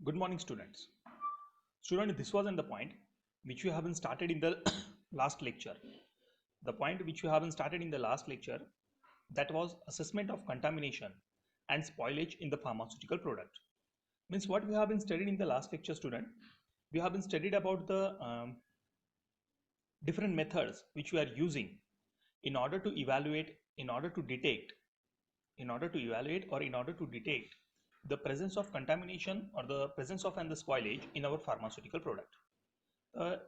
Good morning, students. This was in the point which we haven't started in the last lecture. The point which we haven't started in the last lecture, that was assessment of contamination and spoilage in the pharmaceutical product. Means what we have been studied in the last lecture, student. We have been studied about the different methods which we are using in order to evaluate, in order to detect, or in order to detect the presence of contamination or the presence of and the spoilage in our pharmaceutical product.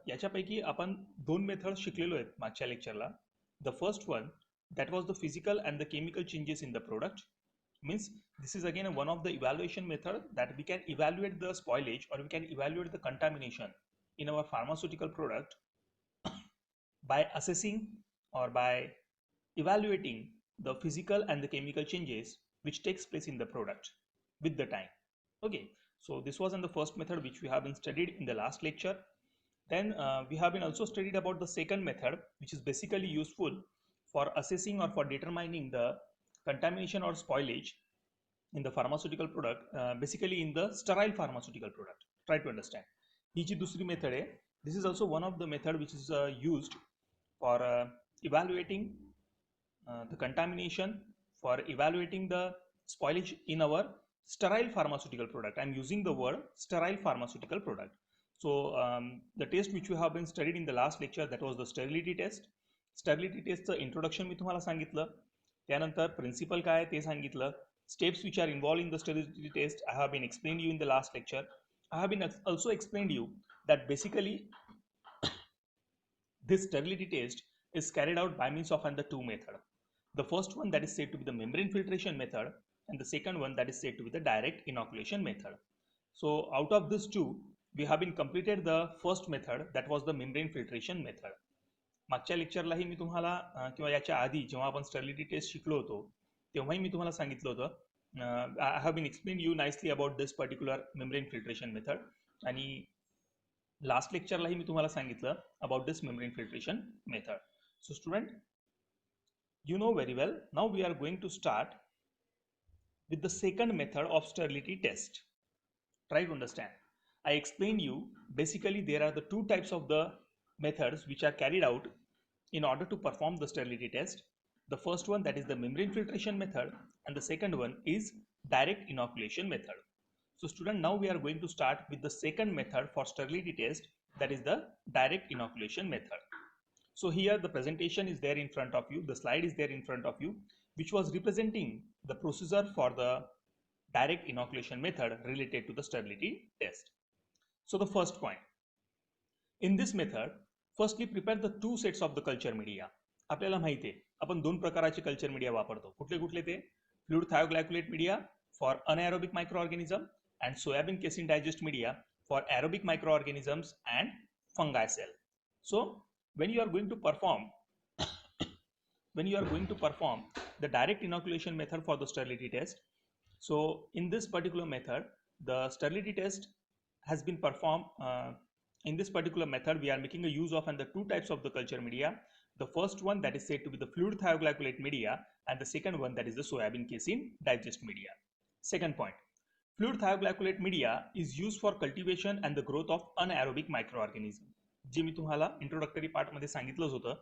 याच्यापैकी आपण दोन method शिकलेलो आहेत मागच्या लेक्चरला. The first one that was the physical and the chemical changes in the product. Means this is again one of the evaluation method that we can evaluate the spoilage or we can evaluate the contamination in our pharmaceutical product by assessing or by evaluating the physical and the chemical changes which takes place in the product with the time. Okay, so this was in the first method which we have been studied in the last lecture. Then we have been also studied about the second method, which is basically useful for assessing or for determining the contamination or spoilage in the pharmaceutical product, basically in the sterile pharmaceutical product. Try to understand. ही जी दुसरी method है, this is also one of the method which is used for evaluating the contamination, for evaluating the spoilage in our sterile pharmaceutical product. I am using the word sterile pharmaceutical product. So the test which we have been studied in the last lecture, that was the sterility test. Sterility testचं introduction मी तुम्हाला सांगितलं, त्यानंतर principal काय ते सांगितलं, steps which are involved in the sterility test I have been explained you in the last lecture. I have been also explained you that basically this sterility test is carried out by means of the two methods. The first one that is said to be the membrane filtration method, and the second one that is said to be the direct inoculation method. So out of these two, we have been completed the first method, that was the membrane filtration method. मागच्या लेक्चरलाही मी तुम्हाला किंवा याच्या आधी जेव्हा आपण stability test शिकलो होतो तेव्हाही मी तुम्हाला सांगितलं होतं, I have been explain you nicely about this particular membrane filtration method. आणि लास्ट लेक्चरलाही मी तुम्हाला सांगितलं about this membrane filtration method. So student, you know very well, now we are going to start with the second method of sterility test. Try to understand. I explained you basically there are the two types of the methods which are carried out in order to perform the sterility test. The first one, that is the membrane filtration method, and the second one is direct inoculation method. So student, now we are going to start with the second method for sterility test, that is the direct inoculation method. So here the presentation is there in front of you, the slide is there in front of you, which was representing the procedure for the direct inoculation method related to the sterility test. So the first point, in this method, firstly prepare the two sets of the culture media. आपल्याला माहिती आहे आपण दोन प्रकारचे culture media वापरतो. कुठले कुठले ते? Fluid thioglycollate media for anaerobic microorganism and soybean casein digest media for aerobic microorganisms and fungi cell. So when you are going to perform the direct inoculation method for the sterility test, so in this particular method the sterility test has been performed. In this particular method we are making a use of and the two types of the culture media. The first one that is said to be the fluid thioglycolate media, and the second one that is the soybean casein digest media. Second point, fluid thioglycolate media is used for cultivation and the growth of anaerobic microorganism. जे मी तुम्हाला introductory part मध्ये सांगितलंच होतं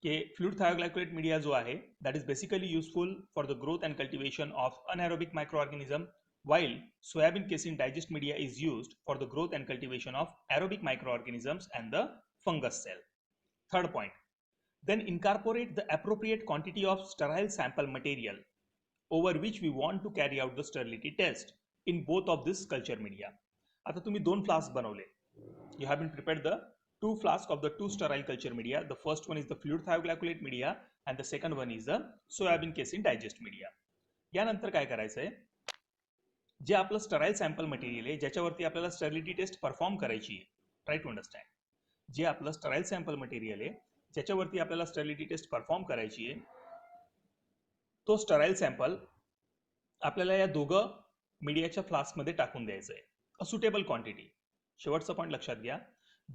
की fluid thioglycollate media जो आहे that is basically useful for the growth and cultivation of anaerobic microorganism, while soybean casein digest media is used for the growth and cultivation of aerobic microorganisms and the fungus cell. Third point, then incorporate the appropriate quantity of sterile sample material over which we want to carry out the sterility test in both of this culture media. आता तुम्ही दोन flask बनवले. You have been prepared the two flasks of the two sterile culture media. The first one is the fluid thioglycolate media and the second one is the soybean casein digest media. यानंतर काय करायचं आहे, जे आपलं sterile sample material आहे ज्याच्यावरती आपल्याला sterility test perform करायची आहे. Try to understand. जे आपलं स्टराईल सॅम्पल मटेरियल आहे ज्याच्यावरती आपल्याला स्टरिलिटी टेस्ट परफॉर्म करायची आहे, तो स्टराईल सॅम्पल आपल्याला या दोघं मीडियाच्या फ्लास्कमध्ये टाकून द्यायचं आहे. A suitable quantity. शेवटचा पॉईंट लक्षात घ्या.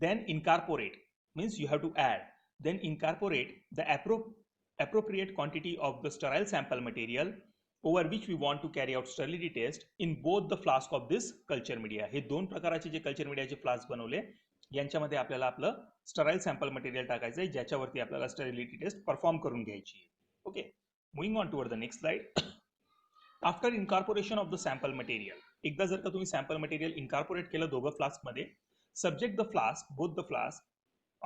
Then incorporate means you have to add, then incorporate the appropriate quantity of the sterile sample material over which we want to carry out sterility test in both the flask of this culture media. हे दोन प्रकाराचे जे culture मीडियाचे flask बनवले यांच्यामध्ये आपल्याला आपलं sterile sample material टाकायचं आहे ज्याच्यावरती आपल्याला स्टेरिलिटी टेस्ट परफॉर्म करून घ्यायची आहे. Okay, moving on toward the next slide. After incorporation of the sample material, एकदा जर का तुम्ही सॅम्पल मटेरियल इनकॉर्पोरेट केलं दोघं फ्लास्कमध्ये, subject the flask, both the flask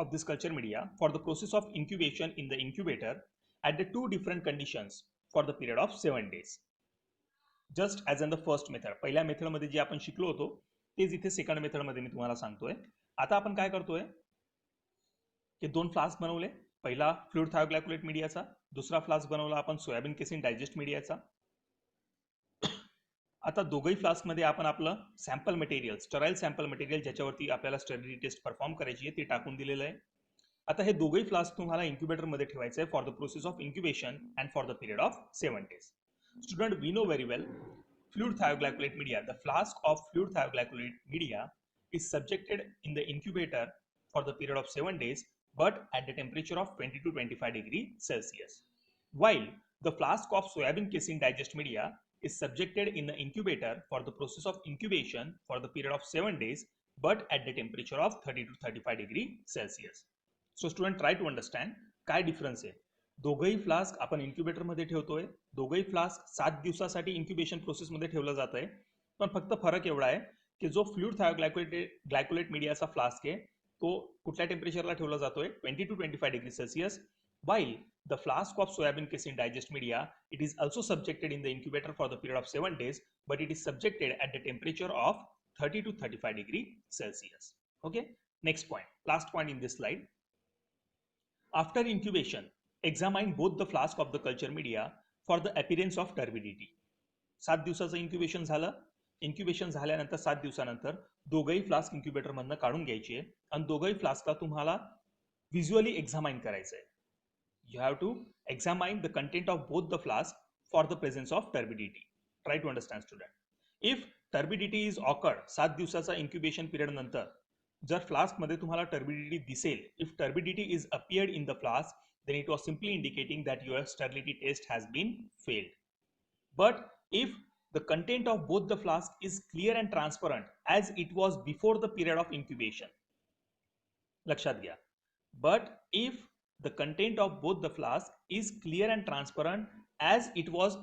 of this culture media for the process of incubation in the incubator at the two different conditions for the period of 7 days. Just as in the first method. पहिल्या method मध्ये जे आपण शिकलो होतो तेच इथे second method मध्ये मी तुम्हाला सांगतोय. आता आपण काय करतोय की दोन फ्लास्क बनवले. पहिला फ्लुइड थायोग्लायकोलेट मीडियाचा, दुसरा फ्लास्क बनवला आपण सोयाबीन केसिन डायजेस्ट मीडियाचा. आता दोघही फ्लास्क मध्ये आपण आपलं sample material, sterile sample material ज्याच्यावरती आपल्याला स्टेरिलिटी टेस्ट परफॉर्म करायची आहे ते टाकून दिलेलं आहे. आता हे दोघही फ्लास्क तुम्हाला इन्क्युबेटर मध्ये ठेवायचं आहे for the process of incubation and for the period of 7 days. Student, we know very well fluid thioglycolate media, the flask of fluid thioglycolate media is subjected in the incubator for the period of 7 days but at the temperature of 20 to 25 degrees Celsius, while the flask of soybean casein digest media is subjected in the incubator for the process of incubation for the period of 7 days but at the temperature of 30 to 35 degrees Celsius. So student, try to understand काय difference आहे. दोघही flask आपण incubator मध्ये ठेवतोय, दोघही flask 7 दिवसासाठी incubation process मध्ये ठेवलं जात आहे, पण फक्त फरक एवढा आहे की जो फ्लुइड थायोग्लायकोलेट मीडियाचा फ्लास्क आहे तो कुठल्या टेम्परेचरला ठेवला जातोय 20 to 25 degrees Celsius, while the flask of soybean casein digest media, it is also subjected in the incubator for the period of 7 days but it is subjected at the temperature of 30 to 35 degrees Celsius. Okay, next point, last point in this slide. After incubation, examine both the flask of the culture media for the appearance of turbidity. 7 दिवसाचं incubation झालं. Incubation झाल्यानंतर 7 दिवसानंतर दोघही flask incubator मधनं काढून घ्यायचे आणि दोघही फ्लास्कला तुम्हाला व्हिज्युअली एक्झामाइन करायचं आहे. You have to examine the content of both the flask for the presence of turbidity. Try to understand, student. If turbidity is occurred 7 दिवसाचा इन्क्युबेशन पिरियड नंतर जर फ्लास्क मध्ये तुम्हाला टर्बिडिटी दिसेल, if turbidity is appeared in the flask, then it was simply indicating that your sterility test has been failed. But if the content of both the flask is clear and transparent as it was before the period of incubation, लक्षात घ्या. But if the content of both the flask is clear and transparent as it was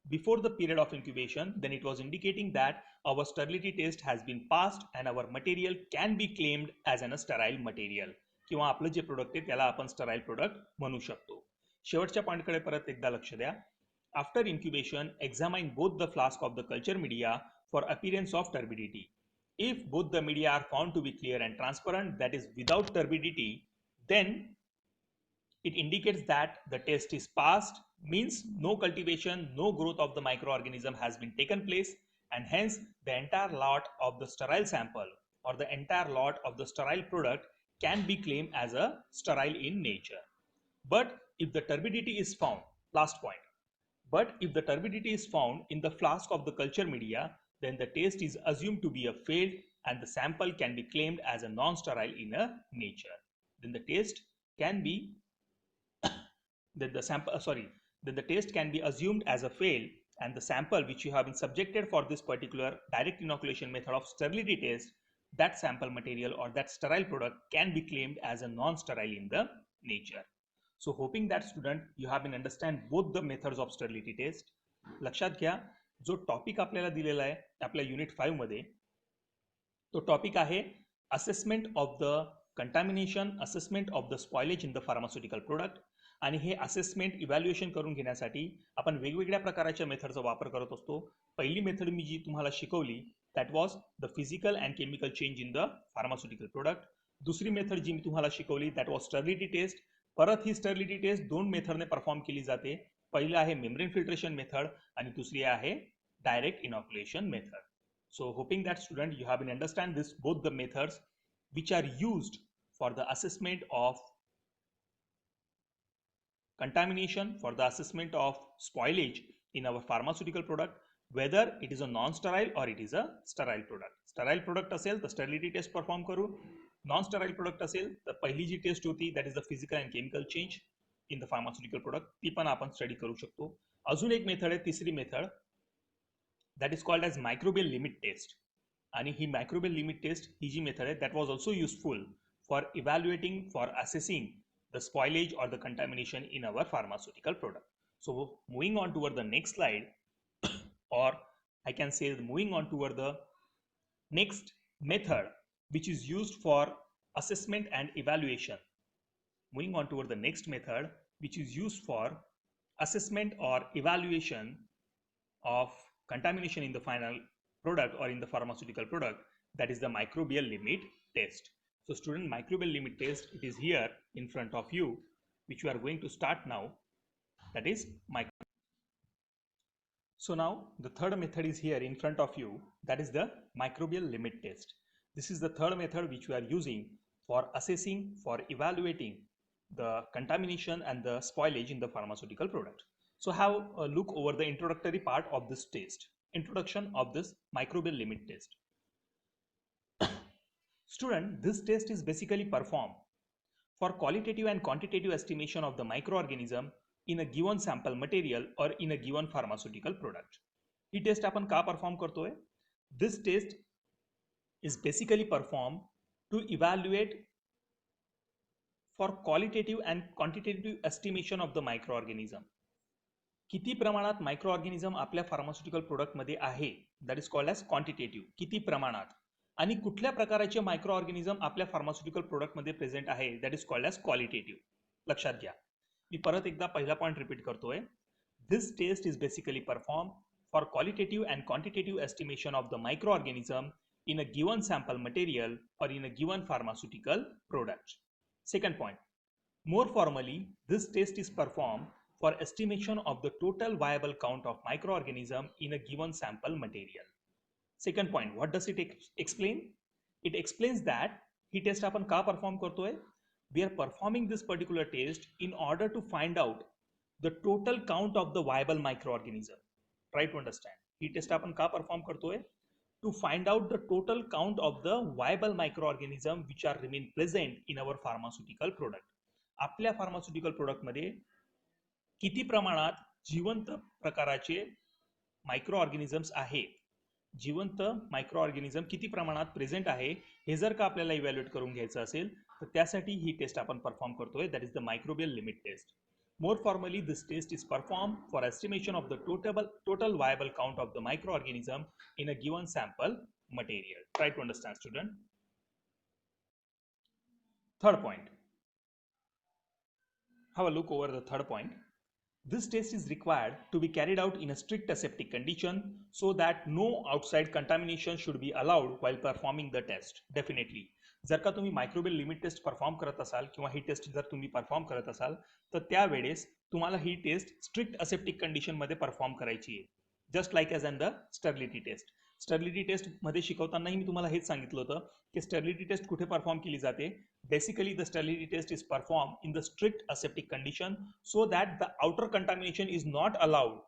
before the period of incubation, then it was indicating that our sterility test has been passed and our material can be claimed as a sterile material. किंवा आपलं जे product आहे त्याला आपण sterile product म्हणू शकतो. शेवटच्या पॉइंटकडे परत एकदा लक्ष द्या. After incubation, examine both the flask of the culture media for appearance of turbidity. If both the media are found to be clear and transparent, that is without turbidity, then it indicates that the test is passed, means no cultivation, no growth of the microorganism has been taken place, and hence the entire lot of the sterile sample or the entire lot of the sterile product can be claimed as a sterile in nature. But if the turbidity is found, last point, but if the turbidity is found in the flask of the culture media, then the test is assumed to be a failed and the sample can be claimed as a non-sterile in a nature. Then the test can be then the test can be assumed as a fail and the sample which you have been subjected for this particular direct inoculation method of sterility test, that sample material or that sterile product can be claimed as a non-sterile in the nature. So hoping that student you have been understand both the methods of sterility test. लक्षात घ्या, जो topic आपल्याला दिलेला आहे आपल्या unit 5 मध्ये, तो topic आहे assessment of the contamination, assessment of the spoilage in the pharmaceutical product. आणि हे असेसमेंट इव्हॅल्युएशन करून घेण्यासाठी आपण वेगवेगळ्या प्रकारच्या मेथडचा वापर करत असतो. पहिली मेथड मी जी तुम्हाला शिकवली that was the physical and chemical change in the pharmaceutical product. दुसरी मेथड जी मी तुम्हाला शिकवली दॅट वॉज स्टर्लिटी टेस्ट. परत ही स्टर्लिटी टेस्ट दोन मेथडने परफॉर्म केली जाते. पहिलं आहे मेम्ब्रेन फिल्ट्रेशन मेथड आणि दुसरी आहे direct inoculation method. So hoping that student you have been understand this both the methods which are used for the assessment of contamination, for the assessment of spoilage in our pharmaceutical product, whether it is a non-sterile or it is a sterile product. Sterile product असेल तर sterility test perform करू. Non-sterile product असेल तर पहिली जी test होती that is the physical and chemical change. In the pharmaceutical product, ती पण आपण स्टडी करू शकतो. अजून एक मेथड आहे, तिसरी method, that is called as microbial limit test. आणि ही मायक्रोबियल लिमिट टेस्ट ही जी मेथड आहे that was also useful for evaluating, for assessing the spoilage or the contamination in our pharmaceutical product. So moving on toward the next slide, or I can say moving on toward the next method which is used for assessment and evaluation. Moving on toward the next method which is used for assessment or evaluation of contamination in the final product or in the pharmaceutical product, that is the microbial limit test. So student, microbial limit test, it is here in front of you, which we are going to start now, that is micro. So now the third method is here in front of you, that is the microbial limit test. This is the third method which we are using for assessing, for evaluating the contamination and the spoilage in the pharmaceutical product. So have a look over the introductory part of this test. Introduction of this microbial limit test. Student, this test is basically performed for qualitative and quantitative estimation of the microorganism in a given sample material or in a given pharmaceutical product. ही test आपण का perform करतोय? This test is basically performed to evaluate for qualitative and quantitative estimation of the microorganism. किती प्रमाणात मायक्रोऑर्गॅनिझम आपल्या pharmaceutical प्रोडक्टमध्ये आहे, that is called as quantitative. किती प्रमाणात आणि कुठल्या प्रकारचे मायक्रोऑर्गॅनिझम आपल्या फार्मास्युटिकल प्रोडक्टमध्ये प्रेझेंट आहे, that is called as qualitative. लक्षात घ्या, मी परत एकदा पहिला पॉईंट रिपीट करतोय. This test is basically perform for qualitative and quantitative estimation of the microorganism in a given sample material or in a given pharmaceutical product. Second point, more formally, this test is performed for estimation of the total viable count of microorganism in a given sample material. Second point, what does it explain? It explains that he test आपण का perform करतोय? We are performing this particular test in order to find out the total count of the viable microorganism. Try to understand. ही test आपण का perform करतोय? To find out the total count of the viable microorganism which are remain present in our pharmaceutical product. आपल्या pharmaceutical product मध्ये किती प्रमाणात जिवंत प्रकाराचे मायक्रो ऑर्गॅनिझम्स आहे, जिवंत मायक्रो ऑर्गॅनिझम किती प्रमाणात प्रेझेंट आहे, हे जर का आपल्याला इव्हॅल्युएट करून घ्यायचं असेल तर त्यासाठी ही टेस्ट आपण परफॉर्म करतोय, that is the microbial limit test. More formally, this test is performed for estimation of the total viable count of the microorganism in a given sample material. Try to understand, student. Third point. Have a look over the third point. This test is required to be carried out in a strict aseptic condition so that no outside contamination should be allowed while performing the test. Definitely. जर का तुम्ही microbial limit test perform करत असाल किंवा ही test जर तुम्ही perform करत असाल तर त्यावेळेस तुम्हाला ही टेस्ट स्ट्रिक्ट असेप्टिक कंडिशन मध्ये परफॉर्म करायची आहे, just like as an the sterility test. Sterility test मध्ये शिकवतानाही मी तुम्हाला हेच सांगितलं होतं की स्टर्लिटी टेस्ट कुठे परफॉर्म केली जाते. Basically the sterility test is perform in the strict aseptic condition so that the outer contamination is not allowed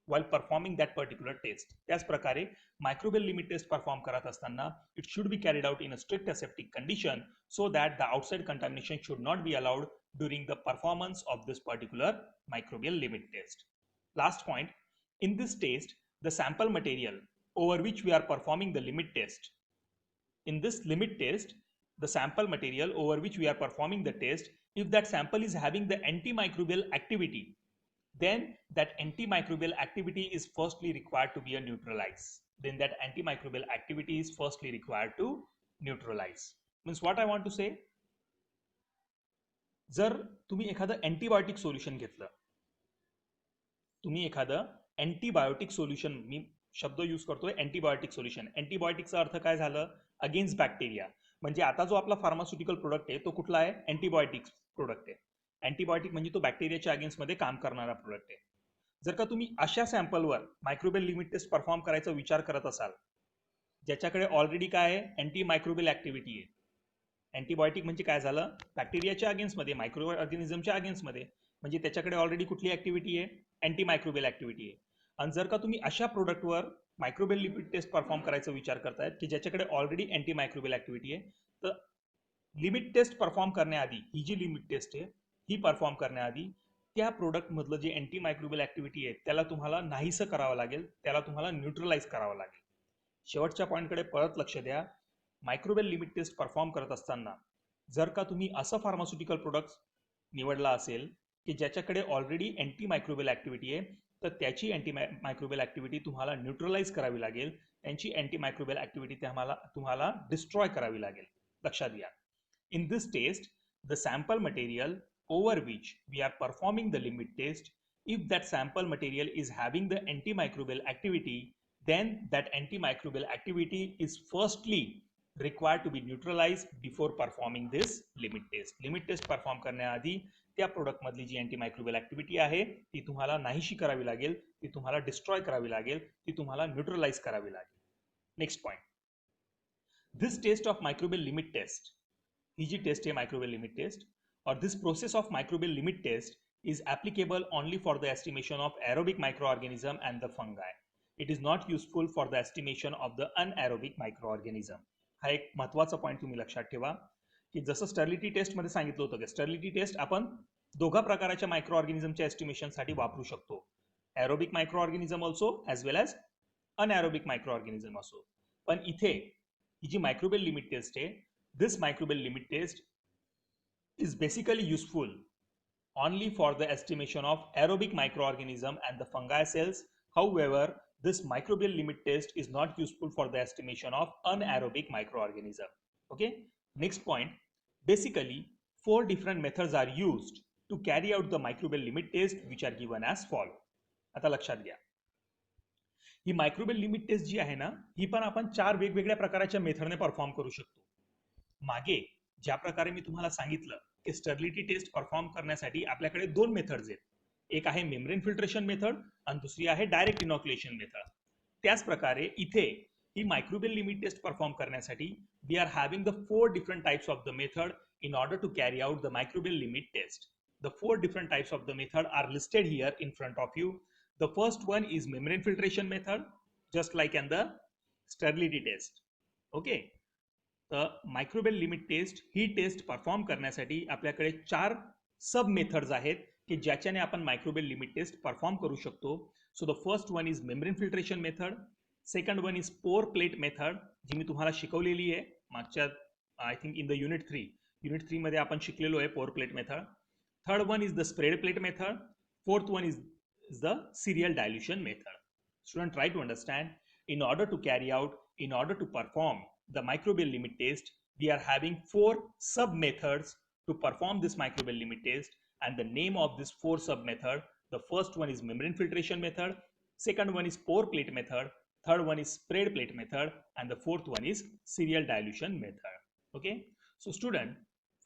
while performing that particular test. त्याच प्रकारे मायक्रोबियल लिमिट टेस्ट परफॉर्म करत असताना it should be carried out in a strict aseptic condition so that the outside contamination should not be allowed during the performance of this particular microbial limit test. Last point, in this test, the sample material over which we are performing the limit test, in this limit test, the sample material over which we are performing the test, if that sample is having the antimicrobial activity, then that antimicrobial activity is firstly required to be a neutralized. Then that antimicrobial activity is firstly required to neutralize. Means what I want to say, जर तुम्ही एखादं antibiotic solution घेतलं, तुम्ही एखादं antibiotic solution, मी शब्द use करतोय antibiotic solution. अँटीबायोटिकचा अर्थ काय झालं? Against bacteria. म्हणजे आता जो आपला फार्मास्युटिकल प्रोडक्ट आहे तो कुठला आहे? अँटीबायोटिक प्रोडक्ट आहे. अँटीबायोटिक म्हणजे तो बॅक्टेरियाच्या अगेन्स्टमध्ये काम करणारा प्रोडक्ट आहे. जर का तुम्ही अशा सॅम्पलवर मायक्रोबियल लिमिट टेस्ट परफॉर्म करायचा विचार करत असाल ज्याच्याकडे ऑलरेडी काय आहे? अँटीमायक्रोबियल ऍक्टिव्हिटी आहे. अँटीबायोटिक म्हणजे काय झालं? बॅक्टेरियाच्या अगेन्स्टमध्ये, मायक्रो ऑर्गॅनिझमच्या अगेन्स्टमध्ये, म्हणजे त्याच्याकडे ऑलरेडी कुठली ऍक्टिव्हिटी आहे? अँटीमायक्रोबियल ऍक्टिव्हिटी आहे. आणि जर का तुम्ही अशा प्रोडक्टवर मायक्रोबियल लिमिट टेस्ट परफॉर्म करायचा विचार करतायत की ज्याच्याकडे ऑलरेडी अँटीमायक्रोबियल ऍक्टिव्हिटी आहे, तर लिमिट टेस्ट परफॉर्म करण्याआधी ही जी लिमिट टेस्ट आहे ही परफॉर्म करण्याआधी त्या प्रोडक्ट मधलं जे अँटी मायक्रोबियल ऍक्टिव्हिटी आहे त्याला तुम्हाला नाहीसं करावं लागेल, त्याला तुम्हाला न्यूट्रलाइज करावं लागेल. शेवटच्या पॉईंटकडे परत लक्ष द्या. मायक्रोबियल लिमिट टेस्ट परफॉर्म करत असताना जर का तुम्ही असं फार्मास्युटिकल प्रोडक्ट निवडला असेल की ज्याच्याकडे ऑलरेडी अँटी मायक्रोबियल ऍक्टिव्हिटी आहे, तर त्याची अँटी मायक्रोबियल ऍक्टिव्हिटी तुम्हाला न्यूट्रलाइज करावी लागेल, त्यांची अँटी मायक्रोबियल ऍक्टिव्हिटी तुम्हाला डिस्ट्रॉय करावी लागेल. लक्षात घ्या. In this test, the sample material over which we are performing the limit test, if that sample material is having the antimicrobial activity, then that antimicrobial activity is firstly required to be neutralized before performing this limit test. Limit test perform करण्याआधी त्या product मधली जी antimicrobial activity आहे ती तुम्हाला नाहीशी करावी लागेल, ती तुम्हाला डिस्ट्रॉय करावी लागेल, ती तुम्हाला न्यूट्रलाइज करावी लागेल. Next point. This test of microbial limit test, ही जी टेस्ट है माइक्रोबियल लिमिट टेस्ट, और this process of microbial limit test is applicable only for the estimation of aerobic microorganism and the fungi. It is not useful for the estimation of the anaerobic microorganism. हा एक महत्त्वाचा point तुम्ही लक्षात ठेवा की जसं sterility test मध्ये सांगितलं होतं की स्टर्लिटी टेस्ट आपण दोघा प्रकारच्या मायक्रो ऑर्गॅनिझमच्या एस्टिमेशनसाठी वापरू शकतो. Aerobic micro organism also as well as anaerobic micro organism असो. पण इथे ही जी मायक्रोबियल लिमिट टेस्ट आहे, this microbial limit test is basically useful only for the estimation of aerobic microorganism and the fungi cells. However, this microbial limit test is not useful for the estimation of anaerobic microorganism. Okay, next point. Basically, 4 different methods are used to carry out the microbial limit test, which are given as follow. आता लक्षात घ्या. ही microbial limit test जी आहे ना, ही पण आपण 4 वेगवेगळ्या प्रकारच्या मेथडने perform करू शकतो. मागे ज्या प्रकारे मी तुम्हाला सांगितलं की स्टर्लिटी टेस्ट परफॉर्म करण्यासाठी आपल्याकडे 2 मेथड्स आहेत. एक आहे मेम्ब्रेन फिल्ट्रेशन मेथड आणि दुसरी आहे डायरेक्ट इनॉक्युलेशन मेथड. त्याच प्रकारे इथे ही मायक्रोबियल लिमिट टेस्ट परफॉर्म करण्यासाठी we are having the 4 different types of the method in order to carry out the microbial limit test. The 4 different types of the method are listed here in front of you. The first one is membrane filtration method, just like in the sterility test. Okay. तर microbial limit test ही test perform करण्यासाठी आपल्याकडे 4 सब methods आहेत की ज्याच्याने आपण microbial limit test perform करू शकतो. So the first one is membrane filtration method, second one is pour plate method जी मी तुम्हाला शिकवलेली आहे मागच्या I think in the unit 3 मध्ये आपण शिकलेलो आहे pour plate method. Third one is the spread plate method, fourth one is the serial dilution method. Student, try to understand. In order to perform the microbial limit test, we are having 4 sub methods to perform this microbial limit test, and the name of this 4 sub method, the first one is membrane filtration method, second one is pore plate method, third one is spread plate method, and the fourth one is serial dilution method. Okay, so student,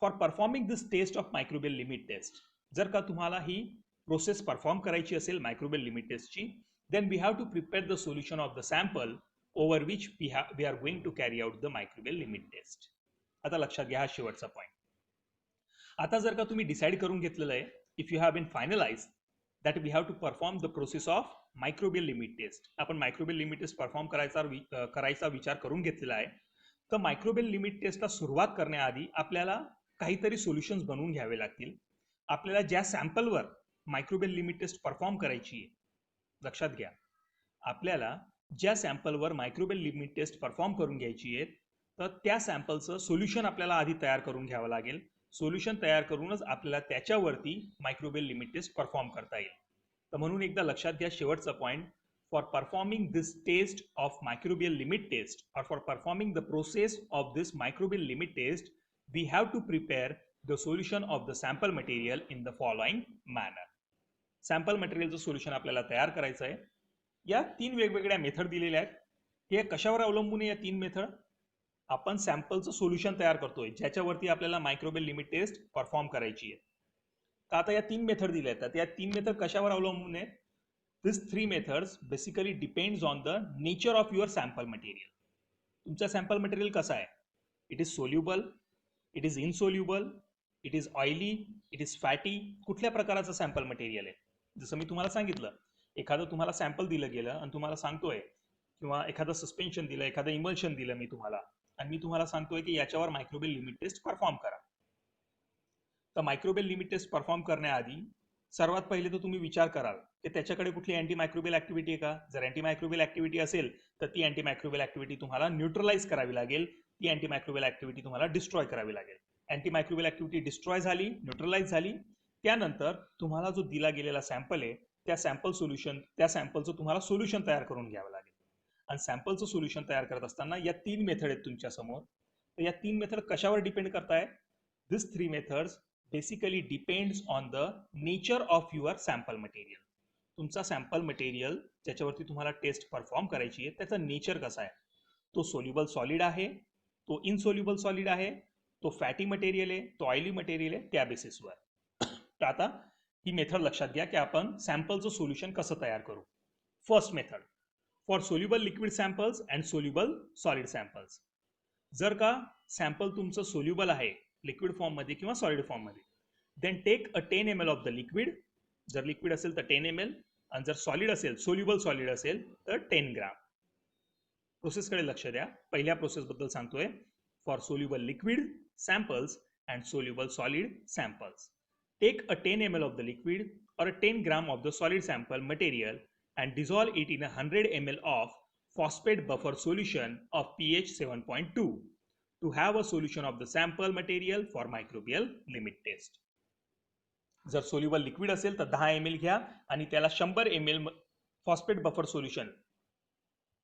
for performing this test of microbial limit test, जर का तुम्हाला ही process perform करायची असेल microbial limit टेस्टची, then we have to prepare the solution of the sample over which we are going to carry out the microbial limit test. आता लक्षात घ्या हा शेवटचा पॉइंट. आता जर का तुम्ही डिसाइड करून घेतलेलं आहे, if you have been finalize that we have to perform the process of microbial limit test, आपण मायक्रोबियल लिमिट टेस्ट परफॉर्म करायचा विचार करून घेतलेला आहे, तर मायक्रोबियल लिमिट टेस्टला सुरुवात करण्याआधी आपल्याला काहीतरी सोल्युशन्स बनवून घ्यावे लागतील. आपल्याला ज्या सॅम्पलवर मायक्रोबियल लिमिट टेस्ट परफॉर्म करायची आहे, लक्षात घ्या, आपल्याला ज्या सॅम्पलवर मायक्रोबियल लिमिट टेस्ट परफॉर्म करून घ्यायची आहे, तर त्या सॅम्पलचं सोल्युशन आपल्याला आधी तयार करून घ्यावं लागेल. सोल्युशन तयार करूनच आपल्याला त्याच्यावरती मायक्रोबियल लिमिट टेस्ट परफॉर्म करता येईल. तर म्हणून एकदा लक्षात घ्या शेवटचा point, for performing this test of microbial limit test और for performing the process of this microbial limit test, we have to prepare the solution of the sample material in the following manner. Sample मटेरियलचं solution आपल्याला तयार करायचं आहे. या 3 वेगवेगळ्या method दिलेल्या आहेत. हे कशावर अवलंबून आहे या 3 मेथड? आपण सॅम्पलचं सोल्युशन तयार करतोय ज्याच्यावरती आपल्याला मायक्रोबियल लिमिट टेस्ट परफॉर्म करायची आहे. तर आता या 3 मेथड दिल्या आहेत. या 3 मेथड कशावर अवलंबून आहेत? This 3 methods basically depends on the nature of your sample material. तुमचा सॅम्पल मटेरियल कसा आहे? It is soluble, it is insoluble, it is oily, it is fatty. कुठल्या प्रकारचं सॅम्पल मटेरियल आहे? जसं मी तुम्हाला सांगितलं, एखादं तुम्हाला सॅम्पल दिलं गेलं आणि तुम्हाला सांगतोय, किंवा एखादं सस्पेन्शन दिलं, एखादं इमल्शन दिलं मी तुम्हाला, आणि मी तुम्हाला सांगतोय की याच्यावर मायक्रोबियल लिमिट टेस्ट परफॉर्म करा. तर मायक्रोबियल लिमिट टेस्ट परफॉर्म करण्याआधी सर्वात पहिले तर तुम्ही विचार कराल की त्याच्याकडे कुठली अँटी मायक्रोबियल ऍक्टिव्हिटी आहे का. जर अँटी मायक्रोबियल ऍक्टिव्हिटी असेल तर ती अँटी मायक्रोबियल ऍक्टिव्हिटी तुम्हाला न्यूट्रलाइज करावी लागेल, ती अँटी मायक्रोबियल ऍक्टिव्हिटी तुम्हाला डिस्ट्रॉय करावी लागेल. अँटी मायक्रोबियल ऍक्टिव्हिटी डिस्ट्रॉय झाली, न्यूट्रलाइज झाली, त्यानंतर तुम्हाला जो दिला गेलेला सॅम्पल आहे त्या सॅम्पलचं तुम्हाला सोल्युशन तयार करून घ्यावं लागेल. आणि सॅम्पलचं सोल्युशन तयार करत असताना या 3 मेथड आहेत तुमच्या समोर. तर या 3 मेथड कशावर डिपेंड करताय? This 3 methods basically depends on the nature of your sample material. तुमचा सॅम्पल मटेरियल ज्याच्यावरती तुम्हाला टेस्ट परफॉर्म करायची आहे त्याचा नेचर कसा आहे. तो सोल्युबल सॉलिड आहे, तो इनसोल्युबल सॉलिड आहे, तो फॅटी मटेरियल आहे, तो ऑइली मटेरियल आहे, त्या बेसिसवर. तर आता ही मेथड लक्षात घ्या की आपण सॅम्पलचं सोल्युशन कसं तयार करू. First method for soluble liquid samples and soluble solid samples. जर का सॅम्पल तुमचं सोल्युबल आहे लिक्विड फॉर्ममध्ये किंवा सॉलिड फॉर्ममध्ये, then take a 10 ml of the liquid. जर लिक्विड असेल तर 10 ml आणि जर सॉलिड असेल, सोल्युबल सॉलिड असेल तर 10 ग्राम. प्रोसेसकडे लक्ष द्या. पहिल्या प्रोसेसबद्दल सांगतोय. For soluble liquid samples and soluble solid samples, take a 10 ml of the liquid or a 10 gram of the solid sample material and dissolve it in a 100 ml of phosphate buffer solution of pH 7.2 to have a solution of the sample material for microbial limit test. जर soluble liquid असेल तर 10 ml घ्या आणि त्याला 100 ml phosphate buffer solution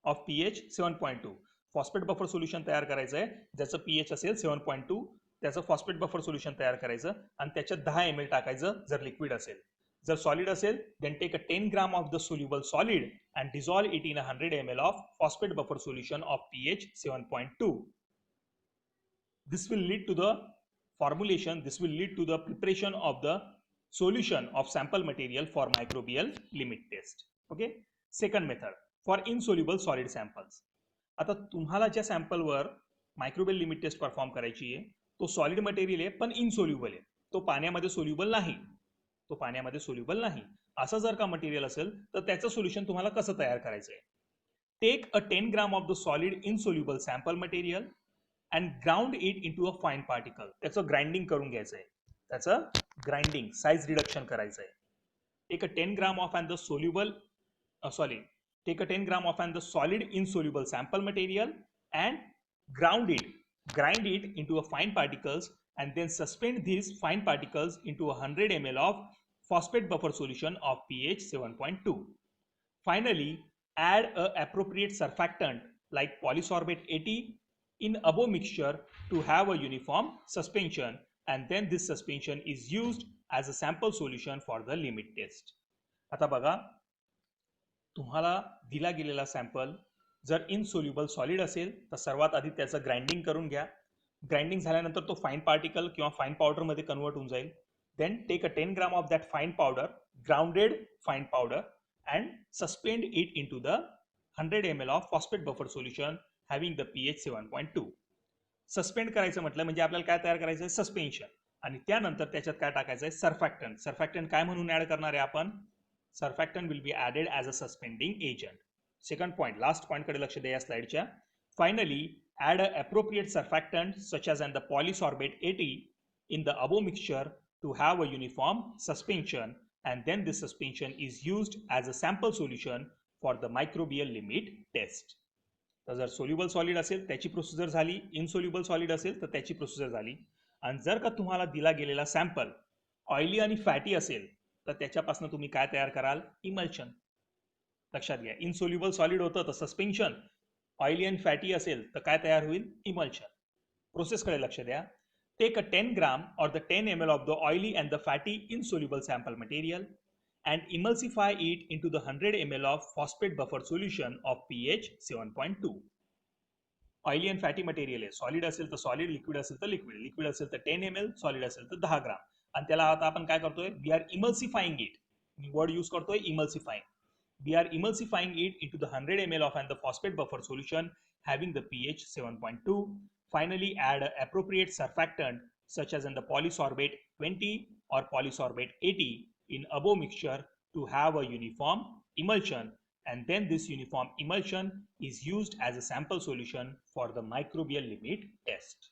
of pH 7.2. Phosphate buffer solution तयार करायचं आहे ज्याचं pH असेल 7.2. त्याचं फॉस्फेट बफर सोल्युशन तयार करायचं आणि त्याच्यात 10 ml टाकायचं जर लिक्विड असेल. जर सॉलिड असेल then take a 10 gram of the soluble solid and dissolve it in 100 ml of phosphate buffer solution of pH 7.2. This will lead to the formulation, this will lead to the preparation of the solution of sample material for microbial limit test. Okay. Second method for insoluble solid samples. आता तुम्हाला ज्या सॅम्पलवर microbial limit test perform करायची आहे तो solid material आहे पण insoluble आहे, तो पाण्यामध्ये सोल्युबल नाही, तो पाण्यामध्ये सोल्युबल नाही. असं जर का मटेरियल असेल तर त्याचं सोल्युशन तुम्हाला कसं तयार करायचं आहे. Take a 10 gram of the solid insoluble sample material and ground it into a fine particle. त्याचं ग्राइंडिंग करून घ्यायचं आहे, त्याचं ग्राइंडिंग साईज रिडक्शन करायचं आहे. Take a 10 gram of and the soluble take a 10 gram of and the solid insoluble sample material and grind it into a fine particles and then suspend these fine particles into 100 ml of phosphate buffer solution of pH 7.2. Finally, add a appropriate surfactant like polysorbate 80 in above mixture to have a uniform suspension, and then this suspension is used as a sample solution for the limit test. आता बघा, तुम्हाला दिला गेलेला sample जर insoluble solid असेल तर सर्वात आधी त्याचं ग्राइंडिंग करून घ्या. ग्राइंडिंग झाल्यानंतर तो फाईन पार्टिकल किंवा फाईन पावडरमध्ये कन्वर्ट होऊन जाईल. Then take a 10 gram of that fine powder, grounded fine powder, and suspend it into the 100 ml of phosphate buffer solution having the pH 7.2. Suspend करायचं म्हटलं म्हणजे आपल्याला काय तयार करायचं आहे, सस्पेन्शन. आणि त्यानंतर त्याच्यात काय टाकायचं आहे, सर्फॅक्टंट. सर्फॅक्टंट काय म्हणून ऍड करणार आहे आपण, surfactant will be added as a suspending agent. Second point, last point कडे लक्ष द्या या स्लाइडच्या. Finally, add an appropriate surfactant such as the polysorbate 80 in the above mixture to have a uniform suspension, and then this suspension is used as a sample solution for the microbial limit test. तर जर soluble solid असेल त्याची procedure झाली, insoluble solid असेल तर त्याची procedure झाली. आणि जर का तुम्हाला दिला गेलेला सॅम्पल ऑइली आणि फॅटी असेल तर त्याच्यापासून तुम्ही काय तयार कराल, इमल्शन. लक्षात घ्या, इनसोल्युबल सॉलिड होतं तर सस्पेन्शन, ऑइली आणि फॅटी असेल तर काय तयार होईल, इमल्शन. प्रोसेसकडे लक्ष द्या. Take a 10 gram or the 10 ml of the oily and the fatty insoluble sample material and emulsify it into the 100 ml of phosphate buffer solution of pH 7.2. Oily and fatty material आहे, solid असेल तर solid, liquid असेल तर liquid, liquid असेल तर 10 ml, solid असेल तर 10 ग्राम. आणि त्याला आता आपण काय करतोय, वी आर इमल्सिफाईंग इट. मी वर्ड यूज करतोय emulsifying. We are emulsifying it into the 100 ml of and the phosphate buffer solution having the pH 7.2. Finally, add an appropriate surfactant such as the polysorbate 20 or polysorbate 80 in above mixture to have a uniform emulsion, and then this uniform emulsion is used as a sample solution for the microbial limit test.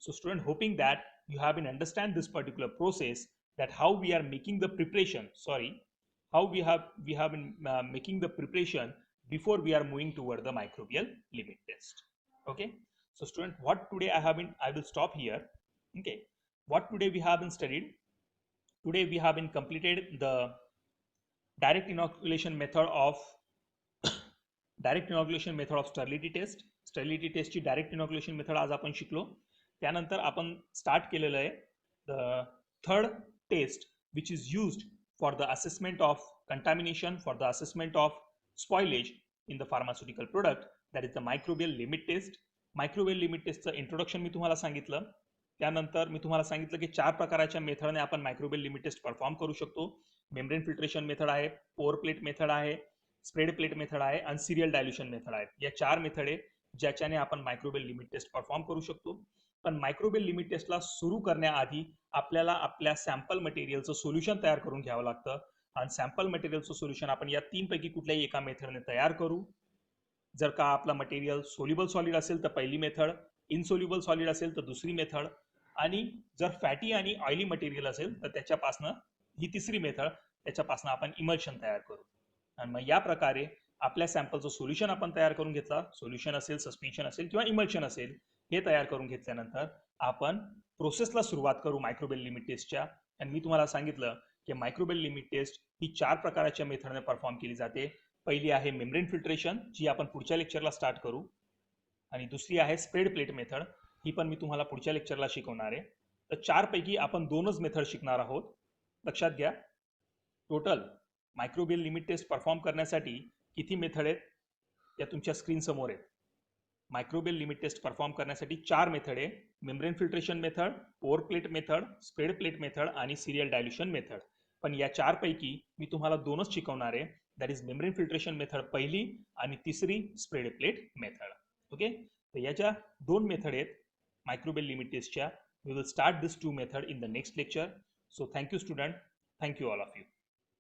So student, hoping that you have been understand this particular process, that how we are making the preparation, how we have been making the preparation before we are moving toward the microbial limit test. Okay, so student, what today I will stop here. Okay, what today we have been studied. Today we have been completed the direct inoculation method of sterility टेस्टची direct inoculation method आज आपण शिकलो. त्यानंतर आपण start केलेलं आहे the third test which is used for the assessment of contamination, for the assessment of spoilage in the pharmaceutical product, that is the microbial limit test. Microbial limit टेस्टचं introduction मी तुम्हाला सांगितलं. त्यानंतर मी तुम्हाला सांगितलं की 4 प्रकारच्या मेथडने आपण मायक्रोबियल लिमिट टेस्ट परफॉर्म करू शकतो. मेम्ब्रेन फिल्ट्रेशन मेथड आहे, पोअर प्लेट मेथड आहे, स्प्रेड प्लेट मेथड आहे आणि सिरियल डायल्युशन मेथड आहे. या 4 मेथड आहे ज्याच्याने आपण मायक्रोबियल लिमिट टेस्ट परफॉर्म करू शकतो. पण मायक्रोबियल लिमिट टेस्टला सुरू करण्याआधी आपल्याला आपल्या सॅम्पल मटेरियलचं सोल्युशन तयार करून घ्यावं लागतं. आणि सॅम्पल मटेरियलचं सोल्युशन आपण या 3 पैकी कुठल्याही एका मेथडने तयार करू. जर का आपला मटेरियल सोल्युबल सॉलिड असेल तर पहिली मेथड, इनसोल्युबल सॉलिड असेल तर दुसरी मेथड, आणि जर फॅटी आणि ऑइली मटेरियल असेल तर त्याच्यापासनं ही तिसरी मेथड, त्याच्यापासनं आपण इमल्शन तयार करू. आणि मग या प्रकारे आपल्या सॅम्पलचं सोल्युशन आपण तयार करून घेतला. सोल्युशन असेल, सस्पेन्शन असेल किंवा इमल्शन असेल, हे तयार करून घेतल्यानंतर आपण प्रोसेसला सुरुवात करू मायक्रोबियल लिमिट टेस्टच्या. आणि मी तुम्हाला सांगितलं की मायक्रोबियल लिमिट टेस्ट ही 4 प्रकारच्या मेथडने परफॉर्म केली जाते. पहिली आहे मेम्ब्रेन फिल्ट्रेशन, जी आपण पुढच्या लेक्चरला स्टार्ट करू. आणि दुसरी आहे स्प्रेड प्लेट मेथड, ही पण मी तुम्हाला पुढच्या लेक्चरला शिकवणार आहे. तर 4 पैकी आपण 2च मेथड शिकणार आहोत. लक्षात घ्या, total microbial limit test perform करण्यासाठी किती मेथड आहेत त्या तुमच्या स्क्रीन समोर आहेत. मायक्रोबियल लिमिट टेस्ट परफॉर्म करण्यासाठी 4 मेथड आहे. Membrane filtration method, pour plate method, spread plate method आणि सिरियल डायल्युशन मेथड. पण या 4 पैकी मी तुम्हाला 2च शिकवणार आहे. That is membrane filtration method पहिली आणि तिसरी स्प्रेड प्लेट मेथड. ओके, तर याच्या 2 मेथड आहेत मायक्रोबियल लिमिट टेस्टच्या. We will start this 2 method in the next lecture. So thank you student, thank you all of you.